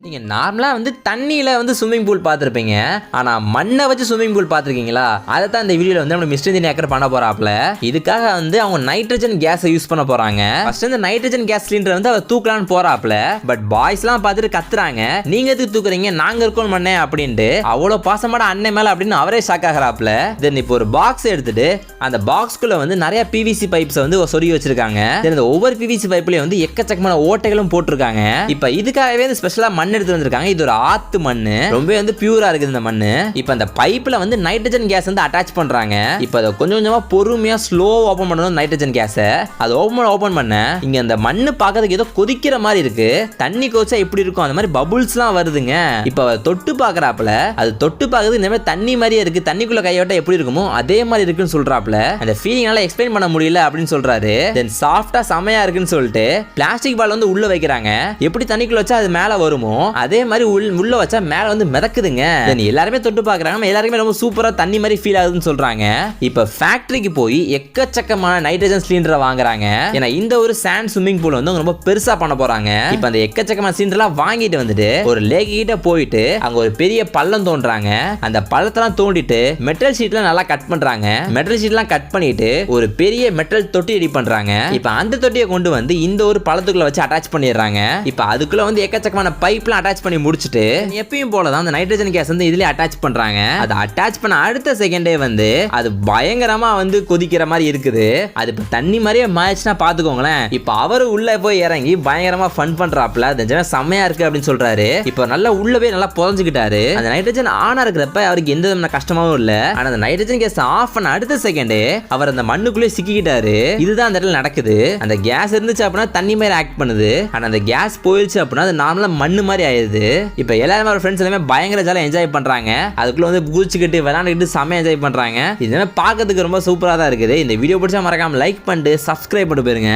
நீங்க நார்மலா தண்ணியில ஸ்விம்மிங் பூல் பார்த்துருப்பீங்க. ஆனா மண்ணை வச்சு ஸ்விம்மிங் பூல் பார்த்துருக்கீங்களா? அதை தான் இந்த வீடியோல நம்ம மிஸ்டர் இந்தியன் ஹேக்கர் பண்ண போறாப்ல. இதுக்காக அவங்க நைட்ரஜன் கேஸை யூஸ் பண்ண போறாங்க. ஃபர்ஸ்ட் இந்த நைட்ரஜன் கேஸ் சிலிண்டர் அவர் தூக்கலான்னு போறாப்ல. பட் பாய்ஸ் எல்லாம் பார்த்துட்டு கத்துறாங்க, நீங்க எதுக்கு தூக்குறீங்க, நாங்க இருக்கோம் பண்ணே அப்படின்ட்டு. அவ்வளவு பாசமாட அண்ணன் மேல அப்படின்னு அவரே ஷாக் ஆகிறாப்ல. தென் இப்போ ஒரு பாக்ஸ் எடுத்துட்டு அந்த பாக்ஸ்குள்ள நிறைய பிவிசி பைப்ஸ் சொருகி வச்சிருக்காங்க. இந்த ஒவ்வொரு பிவிசி பைப்லயும் எக்கச்சக்கமான ஓட்டைகளும் போட்டிருக்காங்க. இப்ப இதுக்காகவே ஸ்பெஷலா மண் எடுத்து வந்திருக்காங்க. இது ஒரு ஆத்து மண்ணு, ரொம்ப பியூரா இருக்குது இந்த மண்ணு. இப்ப அந்த பைப்ல நைட்ரஜன் கேஸ் அட்டாச் பண்றாங்க. இப்ப அதை கொஞ்சம் கொஞ்சமா பொறுமையா ஸ்லோ ஓபன் பண்ணணும். நைட்ரஜன் கேஸ அது ஓபன் பண்ண இங்க அந்த மண்ணு பார்க்கிறதுக்கு ஏதோ கொதிக்கிற மாதிரி இருக்கு. தண்ணி கொதிச்சா எப்படி இருக்கும் அந்த மாதிரி பபுள்ஸ் எல்லாம் வருதுங்க. இப்ப தொட்டு பாக்குறாப்ல, அது தொட்டு பாக்குறது இந்த மாதிரி தண்ணி மாதிரியே இருக்கு. தண்ணிக்குள்ள கையோட்ட எப்படி இருக்குமோ அதே மாதிரி இருக்குன்னு சொல்றாப்ல. அந்த ஃபீலிங்னால எக்ஸ்பிளைன் பண்ண முடியல அப்படின்னு சொல்றாரு. தென் சாஃப்டா செமையா இருக்குன்னு சொல்லிட்டு பிளாஸ்டிக் பால் உள்ள வைக்கிறாங்க. எப்படி தண்ணிக்குள்ள வச்சா அது மேல வருமோ அதே மாதிரி உள்ள வச்சா மேல மிதக்குதுங்க. எல்லாருமே தொட்டு பாக்குறாங்க. எல்லாருமே ரொம்ப சூப்பரா தண்ணி மாதிரி ஃபீல் ஆகுதுன்னு சொல்றாங்க. இப்ப ஃபேக்டரிக்கு போய் எக்கச்சக்கமான நைட்ரஜன் சிலிண்டரை வாங்குறாங்க. ஏன்னா இந்த ஒரு சாண்ட் ஸ்விம்மிங் பூல் ரொம்ப பெருசா பண்ண போறாங்க. இப்ப அந்த எக்கச்சக்கமான சிலிண்டர்லாம் வாங்கிட்டு ஒரு லேக் கிட்ட போயிட்டு அங்க ஒரு பெரிய பள்ளம் தோன்றாங்க. அந்த பள்ளத்தெல்லாம் தோண்டிட்டு மெட்டல் ஷீட்லாம் நல்லா கட் பண்றாங்க. மெட்டல் ஷீட்லாம் கட் பண்ணிட்டு ஒரு பெரிய மெட்டல் தொட்டி ரெடி பண்றாங்க. இப்ப அந்த தொட்டியை கொண்டு இந்த ஒரு பள்ளத்துக்குள்ள வச்சு அட்டாச் பண்ணிடுறாங்க. இப்ப அதுக்குள்ள எக்கச்சக்கமான பைப்லாம் அட்டாச் பண்ணி முடிச்சிட்டு எப்பயும் போலதான் அந்த நைட்ரஜன் கேஸ் இதுல அட்டாச் பண்றாங்க. அதை அட்டாச் பண்ண அடுத்த செகண்டே அது பயங்கரமா கொதிக்கிற மாதிரி இருக்குது. அது இப்ப தண்ணி மாதிரியே மாறிச்சுன்னா பாத்துக்கோங்களேன். இப்ப அவரு உள்ள போய் இறங்கி பயங்கரமா ஃபன் பண்றாப்ல. அது செம்மையா இருக்கு அப்படின்னு சொல்றாரு. இப்ப நல்லா உள்ள போய் நல்லா புதஞ்சுக்கிட்டாரு. அந்த நைட்ரஜன் ஆனா இருக்கிறப்ப அவருக்கு எந்த விதமான கஷ்டமாவும் இல்ல. ஆனா அந்த நைட்ரஜன் கேஸ் ஆஃப் பண்ண அடுத்த செகண்டே அவர் அந்த மண்ணுக்குள்ளே சிக்கிக்கிட்டாரு. இதுதான் அந்த இடத்துல நடக்குது. அந்த கேஸ் இருந்துச்சு அப்படின்னா தண்ணி மாதிரி ஆக்ட் பண்ணுது. ஆனா அந்த கேஸ் போயிடுச்சு அப்படின்னா அது நார்மலா மண்ணு மாதிரி ஆயிடுது. இப்ப எல்லாரும் ஒரு ஃப்ரெண்ட்ஸ் எல்லாமே பயங்கர ஜாலியா என்ஜாய் பண்றாங்க. அதுக்குள்ள குதிச்சுக்கிட்டு விளையாண்டுக்கிட்டு செம்ம என்ஜாய் பண்றாங்க. இதெல்லாம் பார்க்கிறதுக்கு ரொம்ப சூப்பரா தான் இருக்குது. இந்த வீடியோ பிடிச்சா மறக்காம லைக் பண்ணிட்டு சப்ஸ்கிரைப் பண்ணிட்டு போயிருங்க.